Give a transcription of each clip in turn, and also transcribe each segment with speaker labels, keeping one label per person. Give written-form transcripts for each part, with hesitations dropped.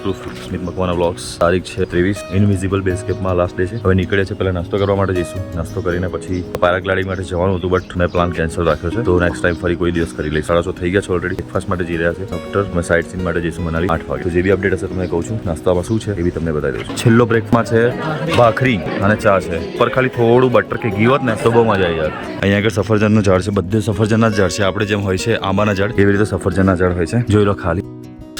Speaker 1: Bulletproof સ્મિત Makwana vlogs. તારીખ છે 23. Invisible base કેમ્પમાં લાસ્ટ ડે છે. હવે નીકળે છે, પહેલા નાસ્તો કરવા માટે જઈશું. નાસ્તો કરીને પછી પેરાગ્લાઇડિંગ માટે જવાનું હતું, બટ મેં પ્લાન કેન્સલ રાખ્યો છે, તો નેક્સ્ટ ટાઈમ ફરી કોઈ દિવસ કરી લઈશ. 6:30 થઈ ગયા છે ઓલરેડી. બ્રેકફાસ્ટ માટે જઈ રહ્યા છે. આફ્ટર અમે સાઇટ સીન માટે જઈશું મનાલી 8 વાગે. તો જે બી અપડેટ હશે તમને કહું છું. નાસ્તામાં શું છે એ બી તમને બતાવી દઉં છું. છેલ્લો બ્રેકમાં છે ભાખરી અને ચા છે. પર ખાલી થોડું બટર કે ઘી હોત ને તો બહુ મજા આવી જાય. અહીંયા આગળ સફરજનનું ઝાડ છે, બધે સફરજનના જ ઝાડ છે. આપણે જેમ હોય છે આંબાના ઝાડ, એવી રીતે સફરજનના ઝાડ હોય છે. જોઈ લો, ખાલી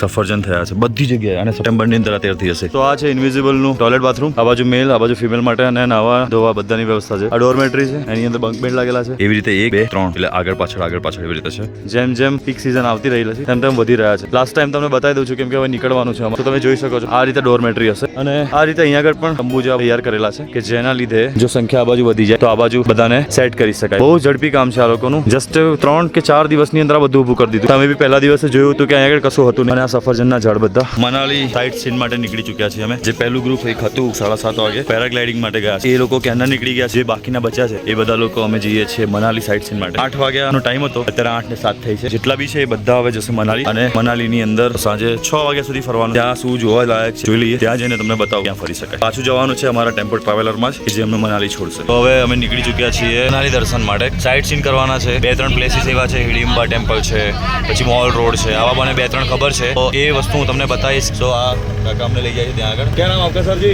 Speaker 1: સફરજન થયા છે બધી જગ્યાએ, અને સપ્ટેમ્બરની અંદર અત્યારે થઈ જશે. તો આ છે ઇન્વિઝિબલ નું ટોયલેટ બાથરૂમ. આ બાજુ મેલ, આ બાજુ ફિમેલ માટે અને નાવા ધોવા બધાની વ્યવસ્થા છે. આ ડોરમેટ્રી છે, એની અંદર બંક બેડ લાગેલા છે. એવી રીતે 1 2 3 એટલે આગળ પાછળ એવી રીતે છે. જેમ જેમ પીક સીઝન આવતી રહી છે તેમ તેમ વધી રહ્યા છે. લાસ્ટ ટાઈમ તમને બતાવી દઉં છું, કેમ કે હવે નીકળવાનું છે. તો તમે જોઈ શકો છો આ રીતે ડોરમેટ્રી હશે, અને આ રીતે અહીંયા આગળ પણ તંબુ જેવા તૈયાર કરેલા છે, કે જેના લીધે જો સંખ્યા આ બાજુ વધી જાય તો આ બાજુ બધાને સેટ કરી શકાય. બહુ ઝડપી કામ છે આ લોકોનું. જસ્ટ 3 કે 4 દિવસની અંદર આ બધું ઊભું કરી દીધું. તમે બી પહેલા દિવસે જોયું હતું કે અહીંયા આગળ કશું હતું નહીં, અને આ સફરજનના ઝાડ બધા. મનાલી સાઇટ સીન માટે નીકળી ચૂક્યા છીએ અમે. જે પહેલું ગ્રુપ એક હતું 7:30 વાગે પેરાગ્લાઇડિંગ માટે ગયા છે, એ લોકો ક્યાંના નીકળી ગયા છે. જે બાકીના બચ્યા છે એ બધા લોકો અમે જઈએ છીએ મનાલી સાઇટ સીન માટે. 8 વાગ્યાનો ટાઈમ હતો, અત્યારે 8 ને 7 થઈ છે. જેટલા બી છે એ બધા હવે જશે મનાલી, અને મનાલીની અંદર સાંજે 6 વાગ્યા સુધી ફરવાનું. ત્યાં શું જોવા લાયક છે જોઈ લઈએ. ત્યાં જઈને તમને બતાવું ક્યાં ફરી શકાય. પાછું જવાનું છે અમારા ટેમ્પો ટ્રાવેલરમાં જ, કે જે અમને મનાલી છોડશે. તો હવે અમે નીકળી ચૂક્યા છીએ મનાલી દર્શન માટે. સાઇટ સીન કરવાના છે. 2-3 પ્લેસીસ એવા છે, હિડીમ્બા ટેમ્પલ છે, પછી મોલ રોડ છે. આવા મને 2-3 ખબર છે, તો એ વસ્તુ હું તમને બતાવીશ. તો આ કાકા અમને લઈ જાય છે ત્યાં આગળ. क्या नाम आपका सर जी?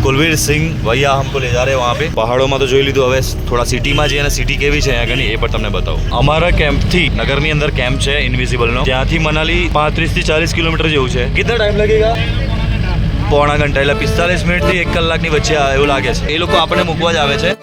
Speaker 1: कुलवीर सिंह भैया हमको ले जा रहे हैं वहाँ पे. પહાડોમાં તો જોઈ લીધું, હવે થોડા સિટીમાં જઈએ, અને સિટી કેવી છે અહીંયા આગળ એ પણ તમને બતાવું. અમારા કેમ્પથી નગરની અંદર કેમ્પ છે ઇનવિઝિબલનો, ત્યાંથી મનાલી 35 થી 40 કિલોમીટર જેવું છે. કેટલા ટાઈમ લાગેગા? પોણા ઘંટા, એટલે 45 મિનિટથી 1 કલાકની વચ્ચે એવું લાગે છે. એ લોકો આપણે મૂકવા જ આવે છે.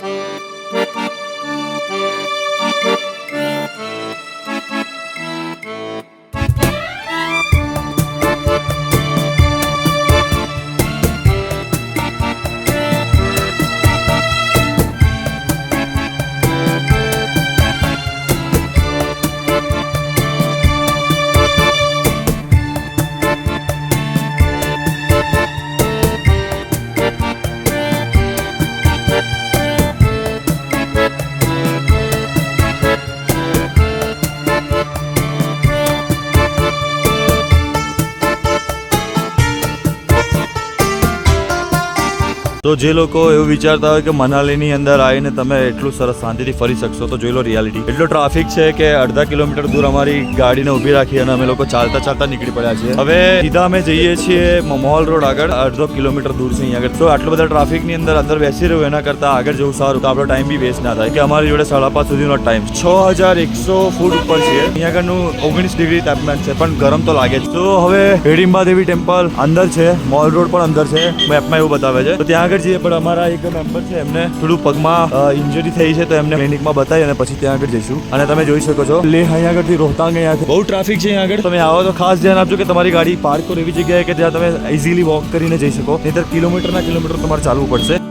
Speaker 1: તો જે લોકો એવું વિચારતા હોય કે મનાલીની અંદર આવીને તમે એટલું સરસ શાંતિથી ફરી શકશો, તો જોઈ લો રિયાલિટી. એટલો ટ્રાફિક છે કે અડધા કિલોમીટર દૂર અમારી ગાડીને ઊભી રાખી અને અમે લોકો ચાલતા નીકળી પડ્યા છીએ. હવે સીધા અમે જઈએ છીએ મોલ રોડ આગળ. 1/2 કિલોમીટર દૂર છે અહીંયા આગળ. તો આટલો બધા ટ્રાફિકની અંદર બેસી રહ્યું એના કરતાં આગળ જવું સારું, તો આપણો ટાઈમ બી વેસ્ટ ના થાય. કે અમારી જોડે 5:30 સુધીનો ટાઈમ. 6100 ફૂટ ઉપર છે. અહીંયા આગળનું 19 ડિગ્રી તાપમાન છે, પણ ગરમ તો લાગે જ. તો હવે હિડીમ્બા દેવી ટેમ્પલ અંદર છે, મોલ રોડ પણ અંદર છે, મેપમાં એવું બતાવે છે. તો ત્યાં આગળ જઈએ, પણ અમારા એક મેમ્બર છે, એમને થોડું પગમાં ઇન્જરી થઈ છે, તો એમને ક્લિનિકમાં બતાવી અને પછી ત્યાં આગળ જઈશું. અને તમે જોઈ શકો છો લેહ અહીંયા આગળથી રોહતાંગ અહીંયા બહુ ટ્રાફિક છે. અહીંયા આગળ તમે આવો તો ખાસ ધ્યાન આપજો કે તમારી ગાડી પાર્ક કરો એવી જગ્યાએ કે જ્યાં તમે ઇઝીલી વોક કરીને જઈ શકો, નહીંતર કિલોમીટર તમારે ચાલવું પડશે.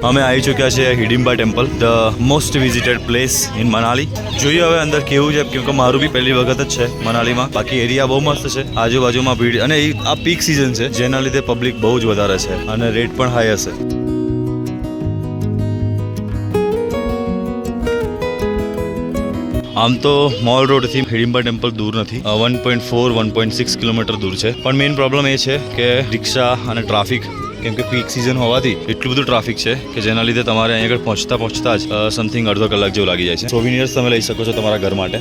Speaker 1: અમે આવી ચૂક્યા છે Hidimba temple, the most visited place in Manali. જોઈએ હવે અંદર કેવું છે, કેમ કે મારું બી પહેલી વખત જ છે મનાલીમાં. બાકી એરિયા બહુ મસ્ત છે, આજુબાજુમાં ભીડ, અને આ પીક સિઝન છે જેના લીધે પબ્લિક બહુ જ વધારે છે, અને રેટ પણ હાઈ હશે. આમ તો મોલ રોડથી હિડીમ્બા ટેમ્પલ દૂર નથી, 1.4-1.6 કિલોમીટર દૂર છે. પણ મેઇન પ્રોબ્લેમ એ છે કે રિક્ષા અને ટ્રાફિક, કેમ કે પીક સિઝન હોવાથી એટલું બધું ટ્રાફિક છે કે જેના લીધે તમારે અહીં આગળ પહોંચતા જ સમથિંગ અડધો કલાક જેવું લાગી જાય છે. સોવિનિયર્સ તમે લઈ શકો છો તમારા ઘર માટે.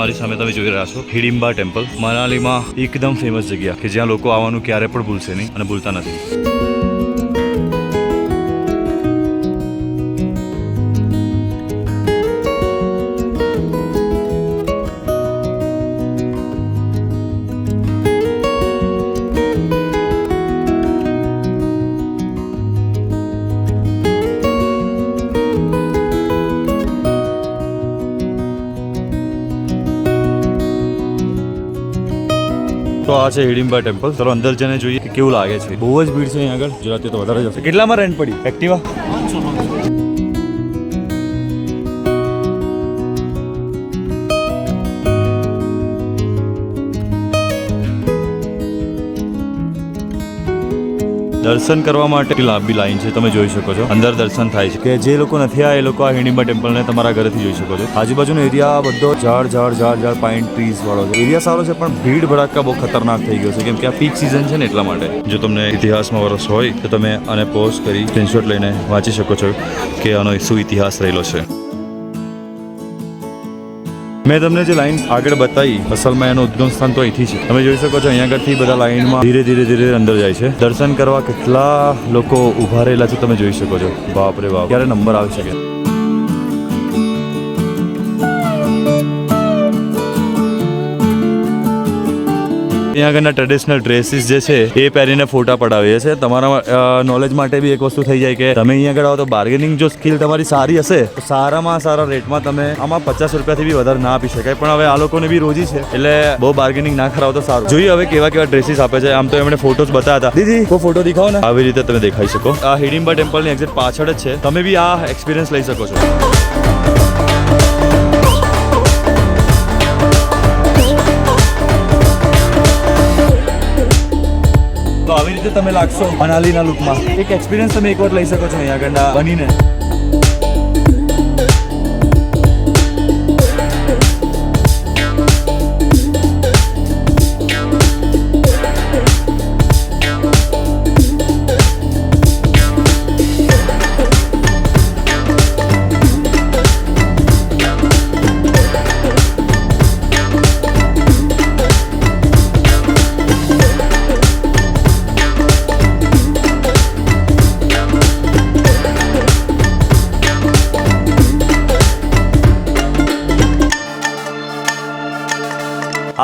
Speaker 1: મારી સામે તમે જોઈ રહ્યા છો હિડીમ્બા ટેમ્પલ, મનાલીમાં એકદમ ફેમસ જગ્યા કે જ્યાં લોકો આવવાનું ક્યારે પણ ભૂલશે નહીં અને ભૂલતા નથી. તો આ છે હિડિંબા ટેમ્પલ. ચલો અંદર જઈને જોઈએ કે કેવું લાગે છે. બહુ જ ભીડ છે અહીંયા આગળ. ગુજરાતી તો વધારે જશે. કેટલામાં રેન્ટ પડી એક્ટિવા? દર્શન કરવા માટે લાંબી લાઈન છે, તમે જોઈ શકો છો. અંદર દર્શન થાય છે. કે જે લોકો નથી આવ્યા એ લોકો આ હિડિંબા ટેમ્પલને તમારા ઘરેથી જોઈ શકો છો. આજુબાજુનો એરિયા બધો ઝાડ પાઇન ટ્રીઝ વાળો છે. એરિયા સારો છે પણ ભીડ ભડક્કા બહુ ખતરનાક થઈ ગયો છે, કેમ કે આ પીક સિઝન છે ને એટલા માટે. જો તમને ઇતિહાસમાં રસ હોય તો તમે આને પોઝ કરી સ્ક્રીનશોટ લઈને વાંચી શકો છો કે આનો શું ઇતિહાસ રહેલો છે. મેં તમને જે લાઈન આગળ બતાવી અસલમાં એનું ઉદ્ગમ સ્થાન તો અહીંથી છે. તમે જોઈ શકો છો અહીંયા આગળથી બધા લાઈનમાં ધીરે અંદર જાય છે. દર્શન કરવા કેટલા લોકો ઉભા રહેલા છે તમે જોઈ શકો છો. બાપ રે બાપ, ક્યારે નંબર આવી શકે. અહીંયા આગળના ટ્રેડિશનલ ડ્રેસીસ જે છે એ પહેરીને ફોટા પડાવીએ છીએ. તમારા નોલેજ માટે બી એક વસ્તુ થઈ જાય કે તમે અહીંયા આગળ આવો તો બાર્ગેનિંગ જો સ્કિલ તમારી સારી હશે તો સારામાં સારા રેટમાં તમે આમાં 50 રૂપિયાથી બી વધારે ના આપી શકાય. પણ હવે આ લોકોને બી રોજી છે એટલે બહુ બાર્ગેનિંગ ના કરાવો તો સારું. જોઈએ હવે કેવા ડ્રેસીસ આપે છે. આમ તો એમણે ફોટોસ બતાવ્યા હતા. દીદી કોઈ ફોટો દેખાવો ને. આવી રીતે તમે દેખાઈ શકો. આ હિડિંબા ટેમ્પલની એક્ઝેક્ટ પાછળ જ છે. તમે બી આ એક્સપિરિયન્સ લઈ શકો છો. તો આવી રીતે તમે લાગશો મનાલીના લુકમાં. એક એક્સપિરિયન્સ તમે એકવાર લઈ શકો છો અહીંયા આગળના બનીને.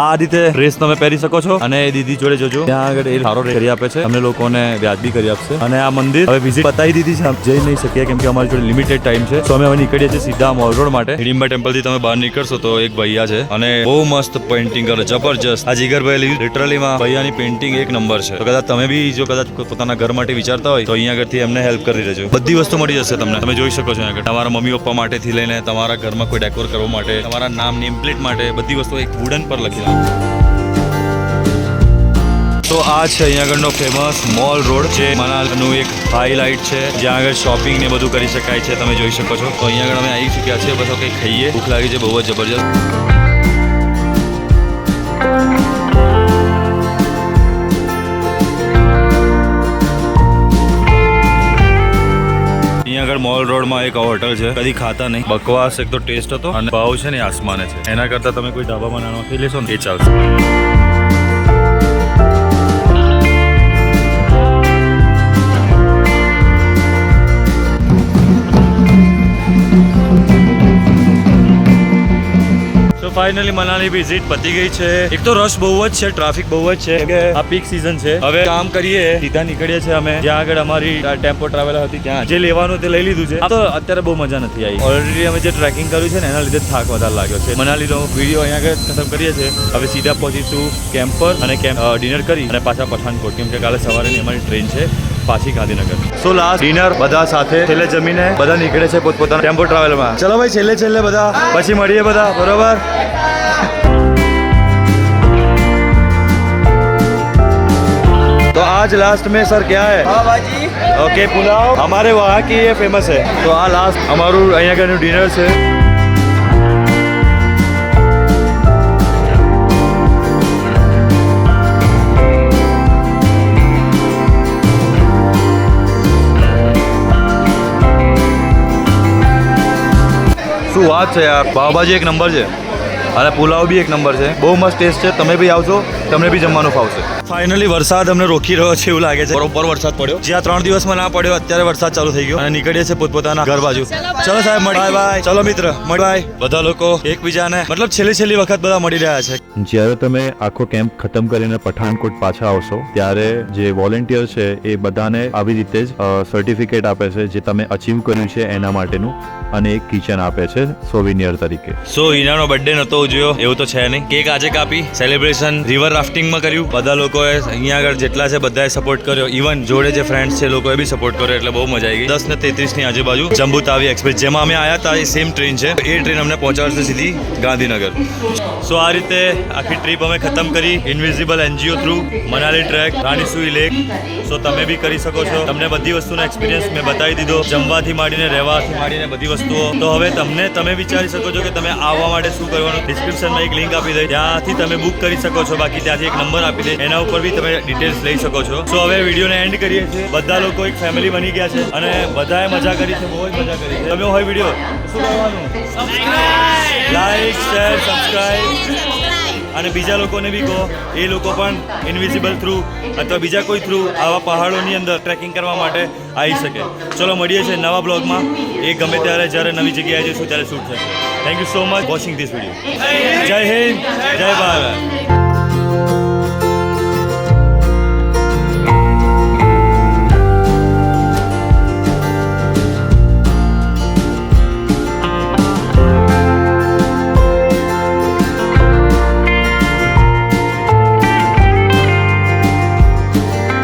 Speaker 1: આ રીતે ડ્રેસ તમે પહેરી શકો છો અને દીદી જોડે જજો. ત્યાં આગળ એ સારો રેટ કરી આપે છે. તમને લોકોને વ્યાજબી કરી આપશે. અને આ મંદિર હવે વિઝિટ બતાવી દીધી છે. જઈ નહીં શકીએ કેમ કે અમારી જોડે લિમિટેડ ટાઈમ છે. તો અમે હવે નીકળીએ છીએ સીધા મોલ રોડ માટે. હિડિંબા ટેમ્પલ થી તમે બહાર નીકળશો તો એક ભૈયા છે અને બહુ મસ્ત પેઇન્ટિંગ કરે, જબરજસ્ત. આ જીગરભાઈ લિટરલીમાં ભૈયાની પેઇન્ટિંગ એક નંબર છે. તો કદાચ તમે બી જો કદાચ પોતાના ઘર માટે વિચારતા હોય તો અહીંયા આગળથી એમને હેલ્પ કરી દેજો. બધી વસ્તુ મળી જશે તમને. તમે જોઈ શકો છો અહીંયા તમારા મમ્મી પપ્પા માટેથી લઈને તમારા ઘરમાં કોઈ ડેકોર કરવા માટે, તમારા નામ નેમ પ્લેટ માટે બધી વસ્તુ એક વુડન પર લખી નાખો. તો આ છે અહીંયા આગળનો ફેમસ મોલ રોડ, જે મનાલીનું એક હાઈલાઇટ છે, જ્યાં આગળ શોપિંગ ને બધું કરી શકાય છે. તમે જોઈ શકો છો. તો અહીંયા આગળ અમે આવી ચૂક્યા છીએ. બધો કંઈક ખાઈએ. ભૂખ લાગી છે બહુ જ જબરજસ્ત. અહીંયા આગળ મોલ રોડમાં એક હોટલ છે. કદી ખાતા નહીં, બકવાસ એક તો ટેસ્ટ હતો અને ભાવ છે ને આસમાને છે. એના કરતાં તમે કોઈ ઢાબામાં નાનો ખાઈ લેશો ને એ ચાલશે. ફાઇનલી મનાલી વિઝિટ પતી ગઈ છે. એક તો રશ બહુ જ છે, ટ્રાફિક બહુ જ છે કે આ પીક સીઝન છે. હવે કામ કરીએ, સીધા નીકળીએ છીએ અમે જ્યાં આગળ અમારી ટેમ્પો ટ્રાવેલર હતી ત્યાં. જે લેવાનું તે લઈ લીધું છે. આ તો અત્યારે બહુ મજા નથી આવી. ઓલરેડી અમે જે ટ્રેકિંગ કર્યું છે ને એના લીધે થાક વધારે લાગ્યો છે. મનાલીનો વિડીયો અહીંયા આગળ ખતમ કરીએ છીએ. હવે સીધા પહોંચીશું કેમ્પ પર અને ડિનર કરી અને પાછા પઠાનકોટ, કેમ કે કાલે સવારેની અમારી ટ્રેન છે પાછી ગાંધીનગર. સો લાસ્ટ ડિનર બધા સાથે છેલ્લે જમીને બધા નીકળે છે પોતપોતાના ટેમ્પો ટ્રાવેલમાં. ચલો ભાઈ છેલ્લે બધા પછી મળીએ બધા, બરોબર? तो आज लास्ट में सर क्या है? पाव भाजी. ओके, पुलाव हमारे वहाँ की ये फेमस है. तो આ લાસ્ટ અમારું અહીંયા આગળનું ડિનર છે. શું વાત છે યાર, પાવભાજી એક નંબર છે અને પુલાવ બી એક નંબર છે. બહુ મસ્ત ટેસ્ટ છે. તમે બી આવજો, તમને બી જમવાનું ફાવશે. ફાઇનલી વરસાદ અમને રોકી રહ્યો છે એવું લાગે છે. બરોબર વરસાદ પડ્યો. જ્યાં 3 દિવસમાં ના પડ્યો અત્યારે વરસાદ ચાલુ થઈ ગયો અને નીકળીએ છીએ પોતપોતાના ઘર બાજુ. ચલો સાહેબ, બાય બાય. ચલો મિત્ર, બાય. બધા લોકો એકબીજાને મતલબ છેલ્લી વખત બધા મળી રહ્યા છે.
Speaker 2: જ્યારે તમે આખો કેમ્પ ખતમ કરીને પઠાનકોટ પાછા આવશો ત્યારે જે વોલેન્ટિયર છે એ બધાને આવી રીતે જ સર્ટિફિકેટ આપે છે જે તમે અચીવ કર્યું છે એના માટેનું, અને એક કિચન આપે છે સોવિનિયર તરીકે.
Speaker 1: હિનાનો બર્થડે નતો ઉજવ્યો એવું તો છે નહીં. કેક આજે કાપી, સેલિબ્રેશન રિવર રાફ્ટિંગમાં કર્યું. બધા લોકોએ અહીંયા આગળ જેટલા છે બધાએ સપોર્ટ કર્યો. ઇવન જોડે જે ફ્રેન્ડ્સ છે લોકોએ બી સપોર્ટ કર્યો, એટલે બહુ મજા આવી ગઈ. 10:33 આજુબાજુ જંબુ તાવી એક્સપ્રેસ, જેમાં અમે આવ્યા હતા, એ સેમ ટ્રેન છે. એ ટ્રેન અમને પહોંચાડશે સીધી ગાંધીનગર. સો આ રીતે આખી ટ્રીપ અમે ખતમ કરી invisible NGO through. Manali trek, Ranisui lake. So તમે બી કરી શકો છો. તમને બધી વસ્તુનો એક્સપિરિયન્સ મેં બતાવી દીધો, જમવાથી માંડીને રહેવાથી માંડીને બધી વસ્તુઓ. તો હવે તમે વિચારી શકો છો કે તમે આવવા માટે શું કરવાનું. ડિસ્ક્રિપ્શનમાં એક લિંક આપી દઈ, ત્યાંથી તમે બુક કરી શકો છો. બાકી ત્યાંથી એક નંબર આપી દે, એના ઉપર બી તમે ડિટેલ્સ લઈ શકો છો. સો હવે વિડીયોને એન્ડ કરીએ છીએ. બધા લોકો એક ફેમિલી બની ગયા છે અને બધાએ મજા કરી છે, બહુ જ મજા કરી છે. તમે હોય વિડીયો શું કરવાનું? લાઈક, શેર, સબસ્ક્રાઇબ અને બીજા લોકોને બી કહો, એ લોકો પણ ઇનવિઝિબલ થ્રુ અથવા બીજા કોઈ થ્રુ આવા પહાડોની અંદર ટ્રેકિંગ કરવા માટે આવી શકે. ચલો મળીએ છીએ નવા બ્લોગમાં. એ ગમે ત્યારે જ્યારે નવી જગ્યાએ જઈશું ત્યારે શૂટ થશે. Thank you so much watching this video. જય હિન્દ, જય ભારત.